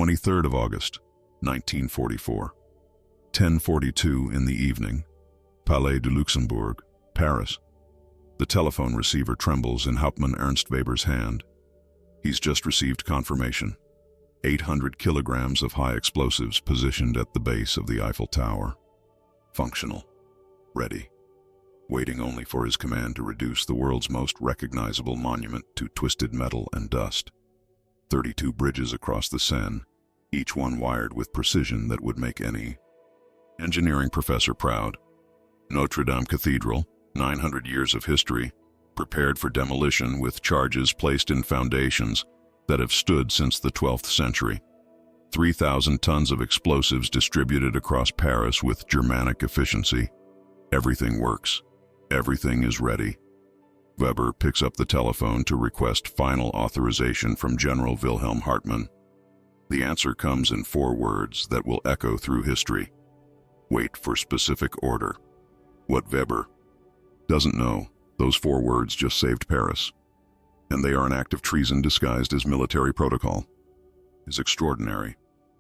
23rd of August, 1944. 10:42 in the evening. Palais du Luxembourg, Paris. The telephone receiver trembles in Hauptmann Ernst Weber's hand. He's just received confirmation. 800 kilograms of high explosives positioned at the base of the Eiffel Tower. Functional. Ready. Waiting only for his command to reduce the world's most recognizable monument to twisted metal and dust. 32 bridges across the Seine, each one wired with precision that would make any engineering professor proud. Notre-Dame Cathedral, 900 years of history, prepared for demolition with charges placed in foundations that have stood since the 12th century. 3,000 tons of explosives distributed across Paris with Germanic efficiency. Everything works. Everything is ready. Weber picks up the telephone to request final authorization from General Wilhelm Hartmann. The answer comes in 4 words that will echo through history. Wait for specific order. What Weber doesn't know, those 4 words just saved Paris. And they are an act of treason disguised as military protocol. It's extraordinary.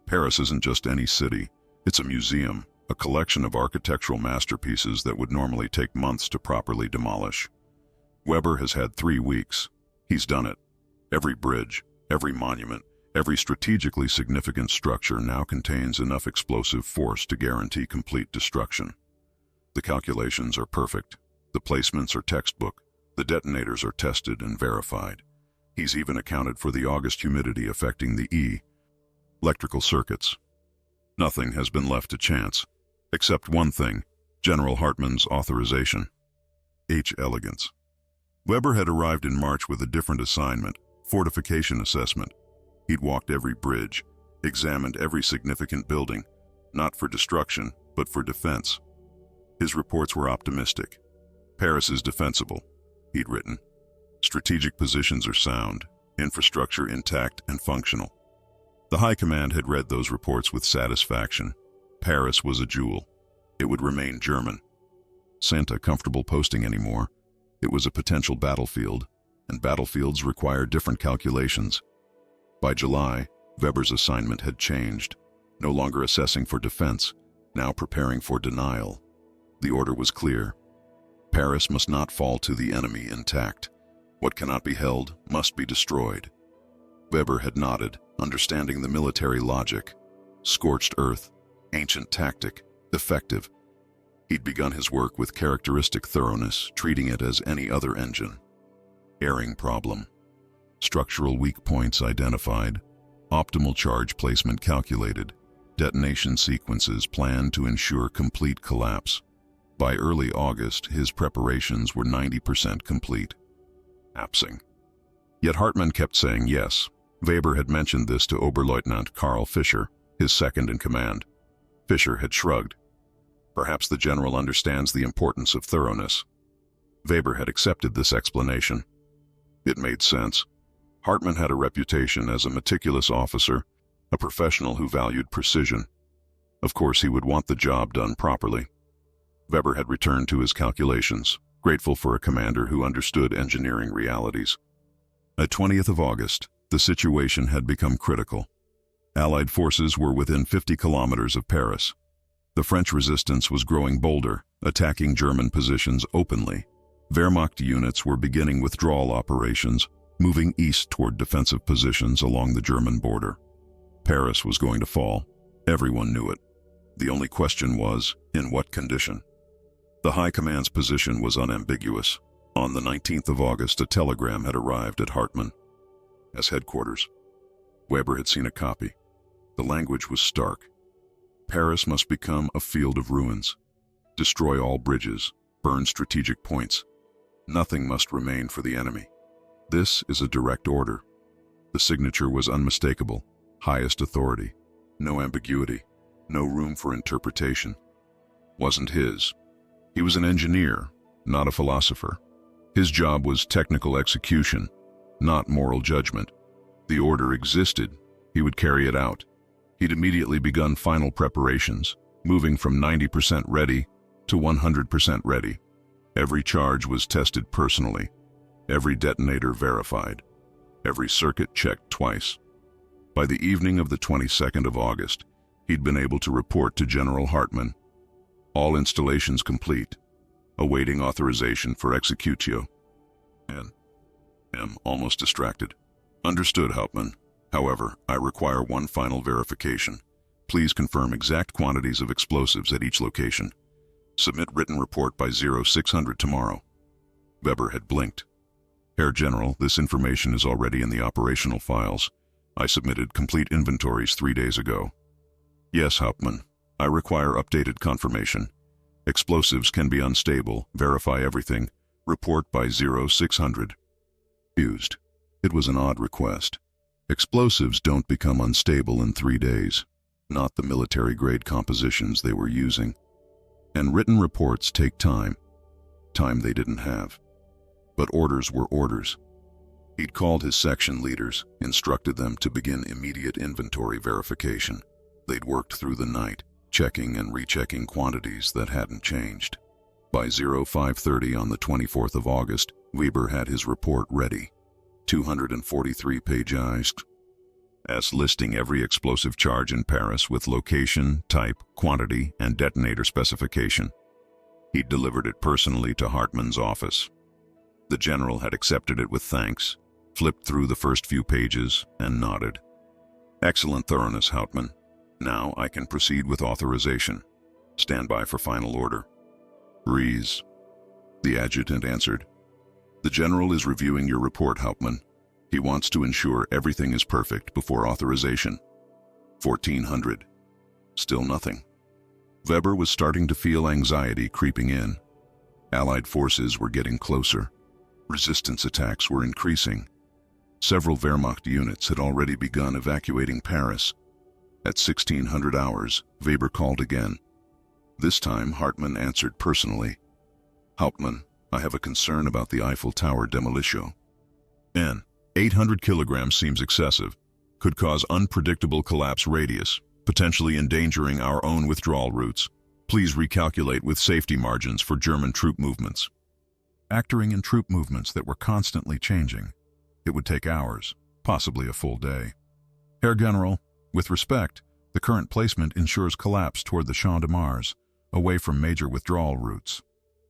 Paris isn't just any city. It's a museum, a collection of architectural masterpieces that would normally take months to properly demolish. Weber has had 3 weeks. He's done it. Every bridge, every monument, every strategically significant structure now contains enough explosive force to guarantee complete destruction. The calculations are perfect. The placements are textbook. The detonators are tested and verified. He's even accounted for the August humidity affecting the electrical circuits. Nothing has been left to chance, except one thing: General Hartmann's authorization. Elegance. Weber had arrived in March with a different assignment: fortification assessment. He'd walked every bridge, examined every significant building, not for destruction, but for defense. His reports were optimistic. Paris is defensible, he'd written. Strategic positions are sound, infrastructure intact and functional. The High Command had read those reports with satisfaction. Paris was a jewel. It would remain German. Santa comfortable posting anymore. It was a potential battlefield, and battlefields require different calculations. By July, Weber's assignment had changed. No longer assessing for defense, now preparing for denial. The order was clear. Paris must not fall to the enemy intact. What cannot be held must be destroyed. Weber had nodded, understanding the military logic. Scorched earth, ancient tactic, effective. He'd begun his work with characteristic thoroughness, treating it as any other engine. Airing problem. Structural weak points identified. Optimal charge placement calculated. Detonation sequences planned to ensure complete collapse. By early August, his preparations were 90% complete. Apsing. Yet Hartmann kept saying yes. Weber had mentioned this to Oberleutnant Karl Fischer, his second in command. Fischer had shrugged. Perhaps the general understands the importance of thoroughness. Weber had accepted this explanation. It made sense. Hartmann had a reputation as a meticulous officer, a professional who valued precision. Of course, he would want the job done properly. Weber had returned to his calculations, grateful for a commander who understood engineering realities. At 20th of August, the situation had become critical. Allied forces were within 50 kilometers of Paris. The French resistance was growing bolder, attacking German positions openly. Wehrmacht units were beginning withdrawal operations, moving east toward defensive positions along the German border. Paris was going to fall. Everyone knew it. The only question was, in what condition? The High Command's position was unambiguous. On the 19th of August, a telegram had arrived at Hartmann. As headquarters. Weber had seen a copy. The language was stark. Paris must become a field of ruins. Destroy all bridges, burn strategic points. Nothing must remain for the enemy. This is a direct order. The signature was unmistakable, highest authority. No ambiguity, no room for interpretation. Wasn't his. He was an engineer, not a philosopher. His job was technical execution, not moral judgment. The order existed. He would carry it out. He'd immediately begun final preparations, moving from 90% ready to 100% ready. Every charge was tested personally. Every detonator verified. Every circuit checked twice. By the evening of the 22nd of August, he'd been able to report to General Hartmann. All installations complete, awaiting authorization for executio. Am almost distracted. Understood, Hauptmann. However, I require one final verification. Please confirm exact quantities of explosives at each location. Submit written report by 0600 tomorrow. Weber had blinked. Herr General, this information is already in the operational files. I submitted complete inventories 3 days ago. Yes, Hauptmann. I require updated confirmation. Explosives can be unstable. Verify everything. Report by 0600. Used. It was an odd request. Explosives don't become unstable in 3 days. Not the military-grade compositions they were using. And written reports take time. Time they didn't have. But orders were orders. He'd called his section leaders, instructed them to begin immediate inventory verification. They'd worked through the night, checking and rechecking quantities that hadn't changed. By 0530 on the 24th of August, Weber had his report ready. 243 pages, as listing every explosive charge in Paris with location, type, quantity, and detonator specification. He'd delivered it personally to Hartmann's office. The general had accepted it with thanks, flipped through the first few pages, and nodded. Excellent thoroughness, Hauptmann. Now I can proceed with authorization. Stand by for final order. Rees. The adjutant answered. The general is reviewing your report, Hauptmann. He wants to ensure everything is perfect before authorization. 1400. Still nothing. Weber was starting to feel anxiety creeping in. Allied forces were getting closer. Resistance attacks were increasing. Several Wehrmacht units had already begun evacuating Paris. At 1600 hours, Weber called again. This time, Hartmann answered personally. Hauptmann, I have a concern about the Eiffel Tower demolition. 800 kilograms seems excessive. Could cause unpredictable collapse radius, potentially endangering our own withdrawal routes. Please recalculate with safety margins for German troop movements. Acting in troop movements that were constantly changing. It would take hours, possibly a full day. Herr General, with respect, the current placement ensures collapse toward the Champ de Mars, away from major withdrawal routes.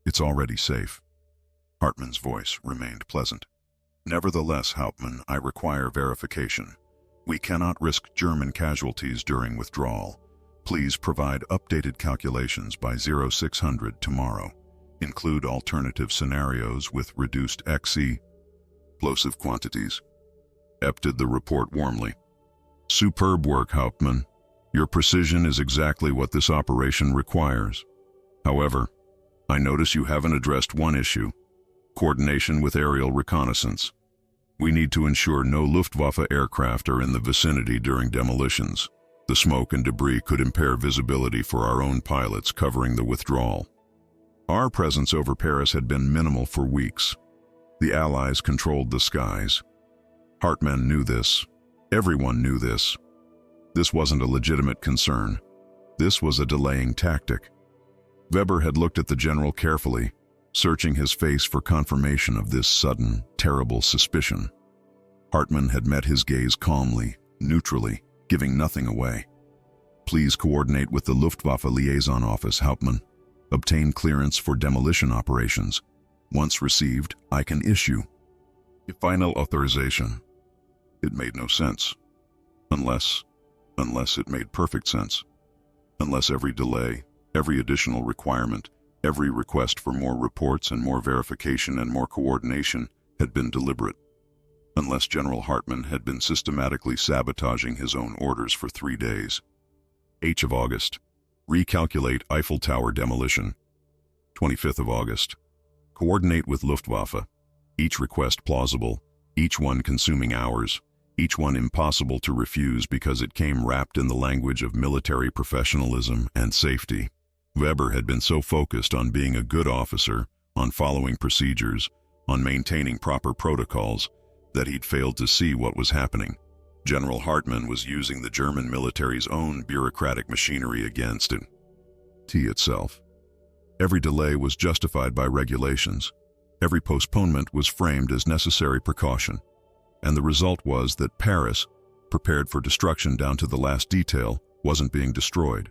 It's already safe. Hartmann's voice remained pleasant. Nevertheless, Hauptmann, I require verification. We cannot risk German casualties during withdrawal. Please provide updated calculations by 0600 tomorrow. Include alternative scenarios with reduced explosive quantities. Epted the report warmly. Superb work, Hauptmann. Your precision is exactly what this operation requires. However, I notice you haven't addressed one issue: coordination with aerial reconnaissance. We need to ensure no Luftwaffe aircraft are in the vicinity during demolitions. The smoke and debris could impair visibility for our own pilots covering the withdrawal. Our presence over Paris had been minimal for weeks. The Allies controlled the skies. Hartmann knew this. Everyone knew this. This wasn't a legitimate concern. This was a delaying tactic. Weber had looked at the general carefully, searching his face for confirmation of this sudden, terrible suspicion. Hartmann had met his gaze calmly, neutrally, giving nothing away. Please coordinate with the Luftwaffe Liaison Office, Hauptmann. Obtain clearance for demolition operations. Once received, I can issue final authorization. It made no sense. Unless it made perfect sense. Unless every delay, every additional requirement, every request for more reports and more verification and more coordination had been deliberate. Unless General Hartmann had been systematically sabotaging his own orders for 3 days. 8th of August. Recalculate Eiffel Tower demolition. 25th of August. Coordinate with Luftwaffe. Each request plausible, each one consuming hours, each one impossible to refuse because it came wrapped in the language of military professionalism and safety. Weber had been so focused on being a good officer, on following procedures, on maintaining proper protocols, that he'd failed to see what was happening. General Hartmann was using the German military's own bureaucratic machinery against it itself. Every delay was justified by regulations. Every postponement was framed as necessary precaution. And the result was that Paris, prepared for destruction down to the last detail, wasn't being destroyed?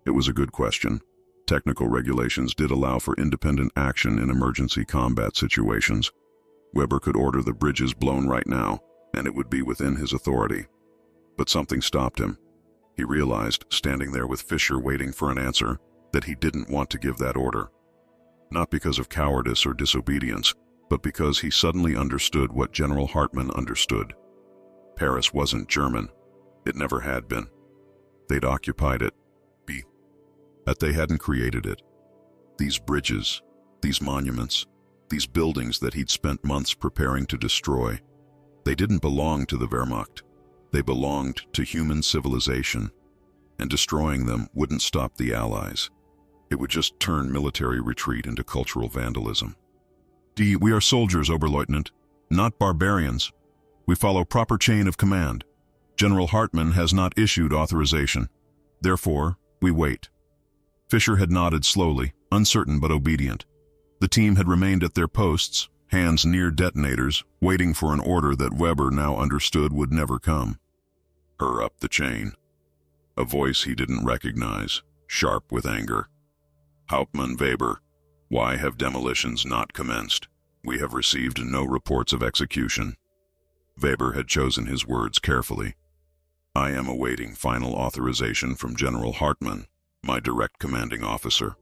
It was a good question. Technical regulations did allow for independent action in emergency combat situations. Weber could order the bridges blown right now, and it would be within his authority. But something stopped him. He realized, standing there with Fischer waiting for an answer, that he didn't want to give that order. Not because of cowardice or disobedience, but because he suddenly understood what General Hartmann understood. Paris wasn't German. It never had been. They'd occupied it. That they hadn't created it. These bridges, these monuments, these buildings that he'd spent months preparing to destroy, they didn't belong to the Wehrmacht. They belonged to human civilization, and destroying them wouldn't stop the Allies. It would just turn military retreat into cultural vandalism. We are soldiers, Oberleutnant, not barbarians. We follow proper chain of command. General Hartmann has not issued authorization. Therefore, we wait. Fischer had nodded slowly, uncertain but obedient. The team had remained at their posts, hands near detonators, waiting for an order that Weber now understood would never come. Hurry up the chain. A voice he didn't recognize, sharp with anger. Hauptmann Weber, why have demolitions not commenced? We have received no reports of execution. Weber had chosen his words carefully. I am awaiting final authorization from General Hartmann, my direct commanding officer.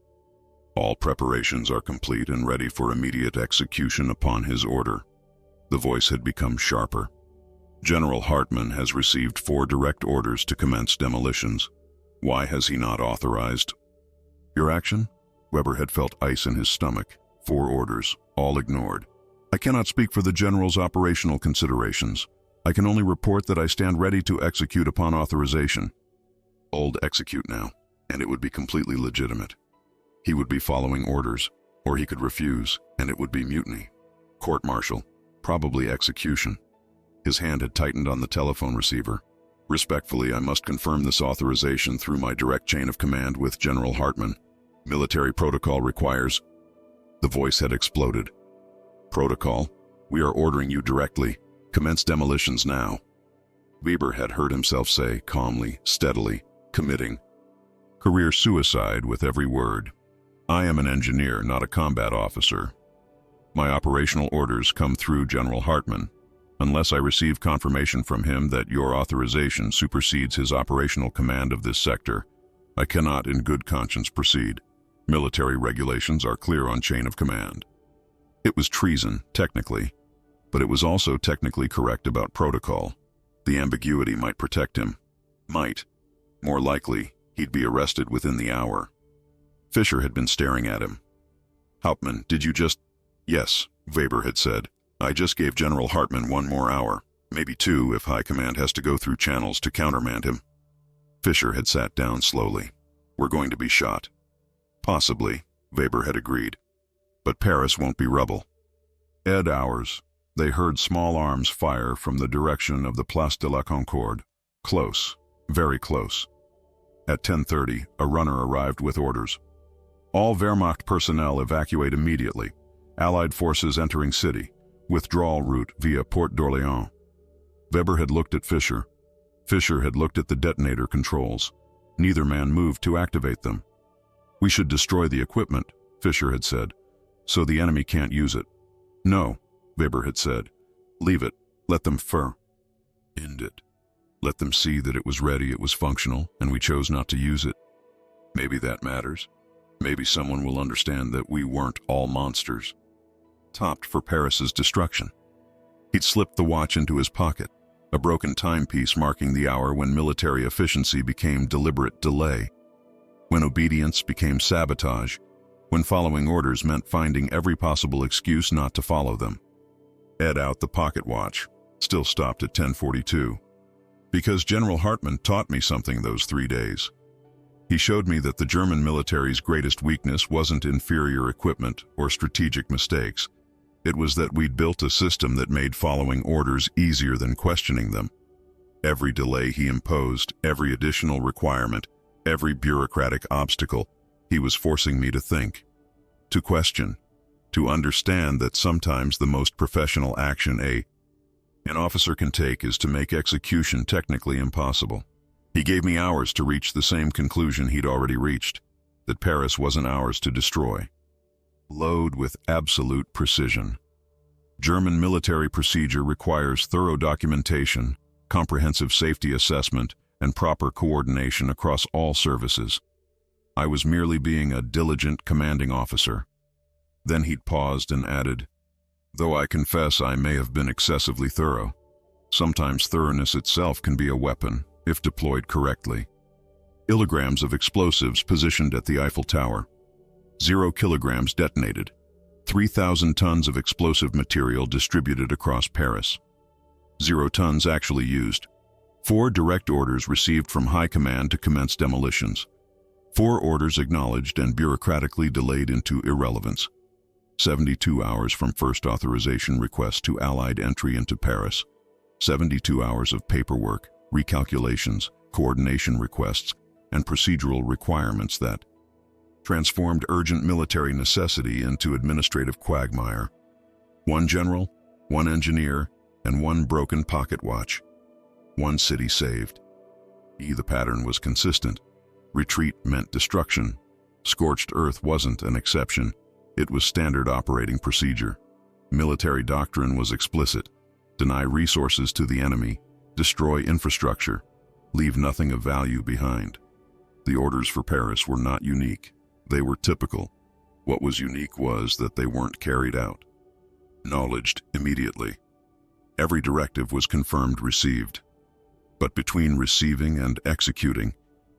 All preparations are complete and ready for immediate execution upon his order. The voice had become sharper. General Hartmann has received 4 direct orders to commence demolitions. Why has he not authorized your action? Weber had felt ice in his stomach. 4 orders, all ignored. I cannot speak for the General's operational considerations. I can only report that I stand ready to execute upon authorization. Old execute now, and it would be completely legitimate. He would be following orders, or he could refuse, and it would be mutiny. Court-martial, probably execution. His hand had tightened on the telephone receiver. Respectfully, I must confirm this authorization through my direct chain of command with General Hartmann. Military protocol requires. The voice had exploded. Protocol? We are ordering you directly. Commence demolitions now. Weber had heard himself say, calmly, steadily, committing. Career suicide with every word. I am an engineer, not a combat officer. My operational orders come through General Hartmann. Unless I receive confirmation from him that your authorization supersedes his operational command of this sector, I cannot in good conscience proceed. Military regulations are clear on chain of command. It was treason, technically, but it was also technically correct about protocol. The ambiguity might protect him. Might. More likely, he'd be arrested within the hour. Fischer had been staring at him. Hauptmann, did you just... Yes, Weber had said. I just gave General Hartmann 1 more hour, maybe 2 if High Command has to go through channels to countermand him. Fischer had sat down slowly. We're going to be shot. Possibly, Weber had agreed. But Paris won't be rubble. Hours. They heard small arms fire from the direction of the Place de la Concorde. Close, very close. At 10:30, a runner arrived with orders. All Wehrmacht personnel evacuate immediately. Allied forces entering city. Withdrawal route via Port d'Orléans. Weber had looked at Fischer. Fischer had looked at the detonator controls. Neither man moved to activate them. We should destroy the equipment, Fischer had said, so the enemy can't use it. No, Weber had said. Leave it. Let them end it. Let them see that it was ready, it was functional, and we chose not to use it. Maybe that matters. Maybe someone will understand that we weren't all monsters. Topped for Paris's destruction. He'd slipped the watch into his pocket, a broken timepiece marking the hour when military efficiency became deliberate delay, when obedience became sabotage, when following orders meant finding every possible excuse not to follow them. Ed out the pocket watch, still stopped at 10:42. Because General Hartmann taught me something those 3 days. He showed me that the German military's greatest weakness wasn't inferior equipment or strategic mistakes. It was that we'd built a system that made following orders easier than questioning them. Every delay he imposed, every additional requirement, every bureaucratic obstacle, he was forcing me to think, to question, to understand that sometimes the most professional action, a an officer can take is to make execution technically impossible. He gave me hours to reach the same conclusion he'd already reached, that Paris wasn't ours to destroy. Load with absolute precision. German military procedure requires thorough documentation, comprehensive safety assessment, and proper coordination across all services. I was merely being a diligent commanding officer. Then he'd paused and added, "Though I confess I may have been excessively thorough. Sometimes thoroughness itself can be a weapon, if deployed correctly." Kilograms of explosives positioned at the Eiffel Tower. 0 kilograms detonated. 3,000 tons of explosive material distributed across Paris. 0 tons actually used. 4 direct orders received from High Command to commence demolitions. 4 orders acknowledged and bureaucratically delayed into irrelevance. 72 hours from first authorization request to Allied entry into Paris. 72 hours of paperwork, recalculations, coordination requests, and procedural requirements that transformed urgent military necessity into administrative quagmire. 1 general, 1 engineer, and 1 broken pocket watch. 1 city saved. The pattern was consistent. Retreat meant destruction. Scorched earth wasn't an exception. It was standard operating procedure. Military doctrine was explicit. Deny resources to the enemy, destroy infrastructure, leave nothing of value behind. The orders for Paris were not unique. They were typical. What was unique was that they weren't carried out. Acknowledged immediately. Every directive was confirmed received. But between receiving and executing,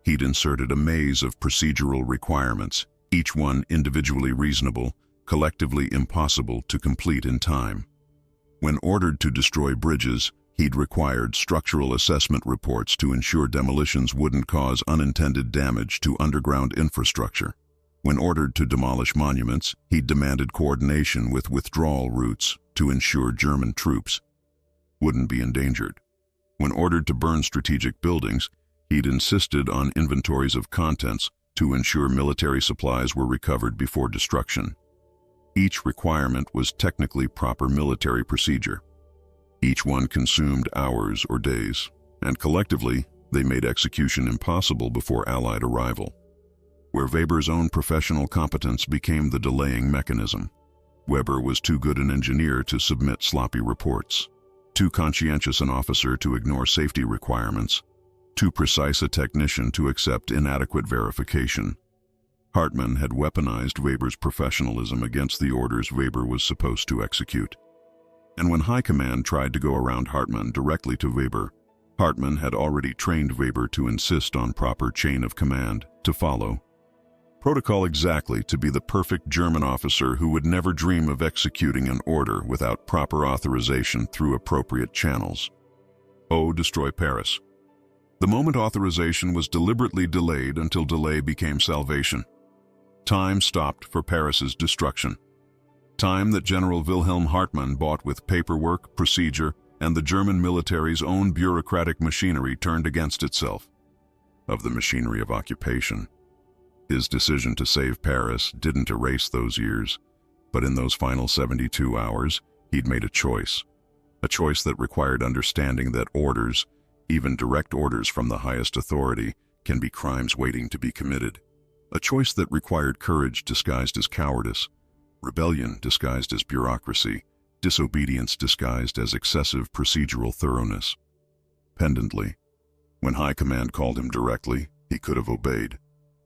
he'd inserted a maze of procedural requirements, each one individually reasonable, collectively impossible to complete in time. When ordered to destroy bridges, he'd required structural assessment reports to ensure demolitions wouldn't cause unintended damage to underground infrastructure. When ordered to demolish monuments, he'd demanded coordination with withdrawal routes to ensure German troops wouldn't be endangered. When ordered to burn strategic buildings, he'd insisted on inventories of contents to ensure military supplies were recovered before destruction. Each requirement was technically proper military procedure. Each one consumed hours or days, and collectively, they made execution impossible before Allied arrival. Where Weber's own professional competence became the delaying mechanism. Weber was too good an engineer to submit sloppy reports, too conscientious an officer to ignore safety requirements, too precise a technician to accept inadequate verification. Hartmann had weaponized Weber's professionalism against the orders Weber was supposed to execute. And when High Command tried to go around Hartmann directly to Weber, Hartmann had already trained Weber to insist on proper chain of command to follow. Protocol exactly to be the perfect German officer who would never dream of executing an order without proper authorization through appropriate channels. Destroy Paris. The moment authorization was deliberately delayed until delay became salvation. Time stopped for Paris's destruction. Time that General Wilhelm Hartmann bought with paperwork, procedure, and the German military's own bureaucratic machinery turned against itself. Of the machinery of occupation. His decision to save Paris didn't erase those years, but in those final 72 hours, he'd made a choice that required understanding that orders, even direct orders from the highest authority, can be crimes waiting to be committed. A choice that required courage disguised as cowardice, rebellion disguised as bureaucracy, disobedience disguised as excessive procedural thoroughness. Pendantly, when High Command called him directly, he could have obeyed.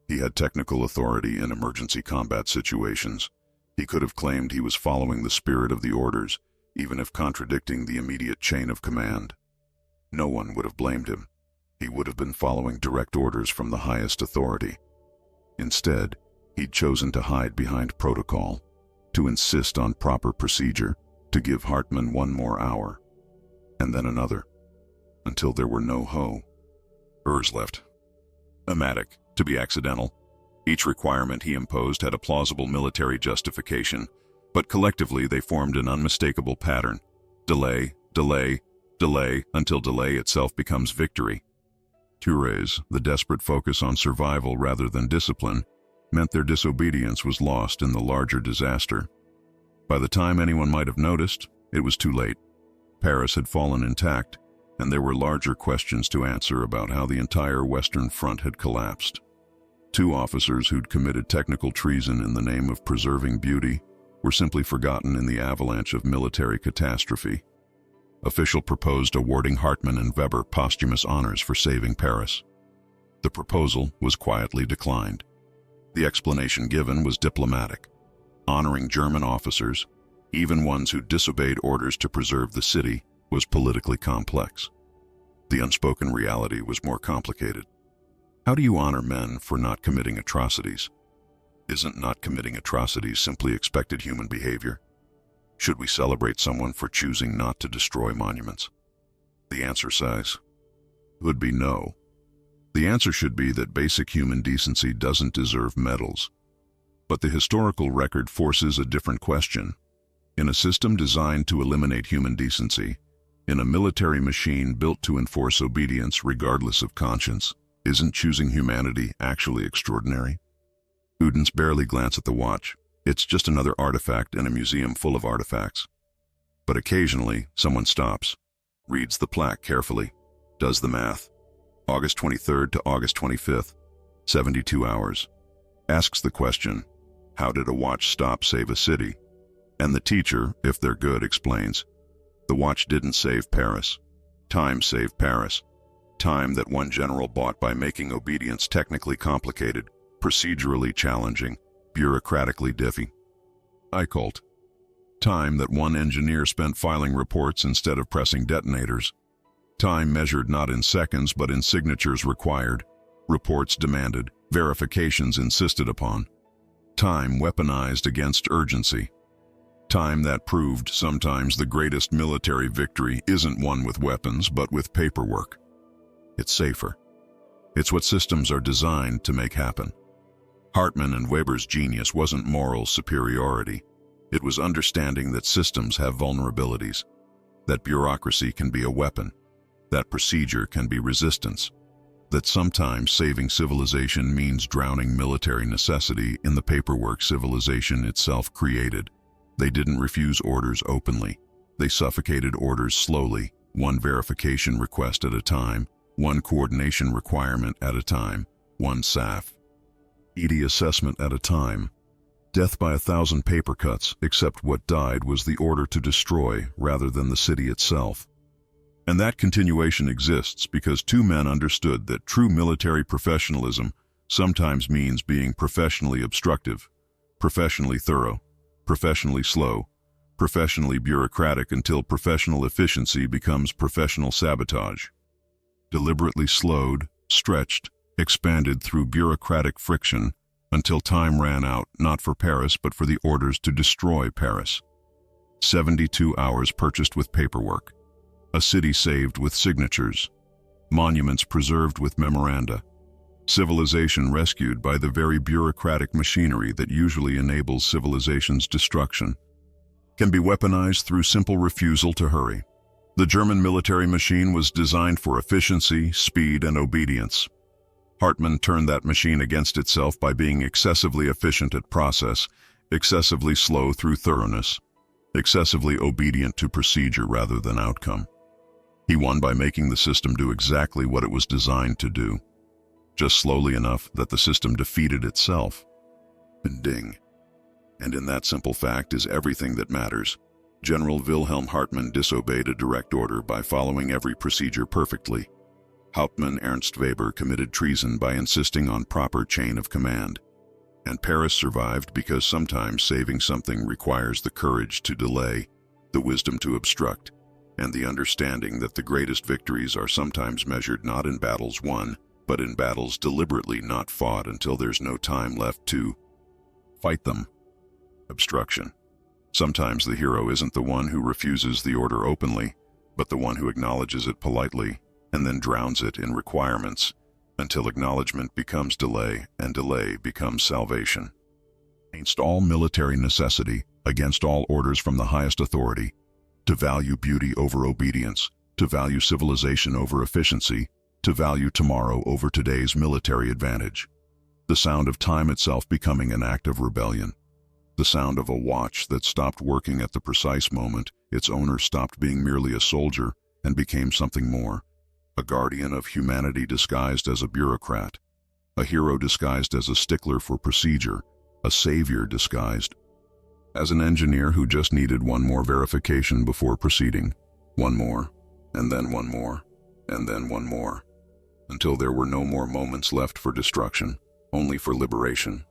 He had technical authority in emergency combat situations. He could have claimed he was following the spirit of the orders, even if contradicting the immediate chain of command. No one would have blamed him. He would have been following direct orders from the highest authority. Instead, he'd chosen to hide behind protocol, to insist on proper procedure, to give Hartmann 1 more hour, and then another, until there were no hours left. Amatic, to be accidental. Each requirement he imposed had a plausible military justification, but collectively they formed an unmistakable pattern. Delay, delay, delay, until delay itself becomes victory. Touré's, the desperate focus on survival rather than discipline, meant their disobedience was lost in the larger disaster. By the time anyone might have noticed, it was too late. Paris had fallen intact, and there were larger questions to answer about how the entire Western Front had collapsed. Two officers who'd committed technical treason in the name of preserving beauty were simply forgotten in the avalanche of military catastrophe. Official proposed awarding Hartmann and Weber posthumous honors for saving Paris. The proposal was quietly declined. The explanation given was diplomatic. Honoring German officers, even ones who disobeyed orders to preserve the city, was politically complex. The unspoken reality was more complicated. How do you honor men for not committing atrocities? Isn't not committing atrocities simply expected human behavior? Should we celebrate someone for choosing not to destroy monuments? The answer says, would be no. The answer should be that basic human decency doesn't deserve medals. But the historical record forces a different question. In a system designed to eliminate human decency, in a military machine built to enforce obedience regardless of conscience, isn't choosing humanity actually extraordinary? Students barely glance at the watch. It's just another artifact in a museum full of artifacts. But occasionally, someone stops, reads the plaque carefully, does the math. August 23rd to August 25th, 72 hours. Asks the question, how did a watch stop save a city? And the teacher, if they're good, explains, the watch didn't save Paris. Time saved Paris. Time that one general bought by making obedience technically complicated, procedurally challenging, bureaucratically difficult. Time that one engineer spent filing reports instead of pressing detonators. Time measured not in seconds but in signatures required, reports demanded, verifications insisted upon. Time weaponized against urgency. Time that proved sometimes the greatest military victory isn't won with weapons but with paperwork. It's safer. It's what systems are designed to make happen. Hartmann and Weber's genius wasn't moral superiority. It was understanding that systems have vulnerabilities, that bureaucracy can be a weapon, that procedure can be resistance, that sometimes saving civilization means drowning military necessity in the paperwork civilization itself created. They didn't refuse orders openly. They suffocated orders slowly, one verification request at a time, one coordination requirement at a time, one SAF ED assessment at a time. Death by 1,000 paper cuts, except what died was the order to destroy rather than the city itself. And that continuation exists because two men understood that true military professionalism sometimes means being professionally obstructive, professionally thorough, professionally slow, professionally bureaucratic until professional efficiency becomes professional sabotage. Deliberately slowed, stretched, expanded through bureaucratic friction until time ran out not for Paris but for the orders to destroy Paris. 72 hours purchased with paperwork. A city saved with signatures. Monuments preserved with memoranda. Civilization rescued by the very bureaucratic machinery that usually enables civilization's destruction. Can be weaponized through simple refusal to hurry. The German military machine was designed for efficiency, speed, and obedience. Hartmann turned that machine against itself by being excessively efficient at process, excessively slow through thoroughness, excessively obedient to procedure rather than outcome. He won by making the system do exactly what it was designed to do, just slowly enough that the system defeated itself. And ding. And in that simple fact is everything that matters. General Wilhelm Hartmann disobeyed a direct order by following every procedure perfectly. Hauptmann Ernst Weber committed treason by insisting on proper chain of command. And Paris survived because sometimes saving something requires the courage to delay, the wisdom to obstruct, and the understanding that the greatest victories are sometimes measured not in battles won, but in battles deliberately not fought until there's no time left to fight them. Obstruction. Sometimes the hero isn't the one who refuses the order openly, but the one who acknowledges it politely and then drowns it in requirements until acknowledgement becomes delay and delay becomes salvation. Against all military necessity, against all orders from the highest authority, to value beauty over obedience, to value civilization over efficiency, to value tomorrow over today's military advantage. The sound of time itself becoming an act of rebellion. The sound of a watch that stopped working at the precise moment its owner stopped being merely a soldier and became something more. A guardian of humanity disguised as a bureaucrat. A hero disguised as a stickler for procedure. A savior disguised as an engineer who just needed one more verification before proceeding. One more, and then one more, and then one more, until there were no more moments left for destruction, only for liberation.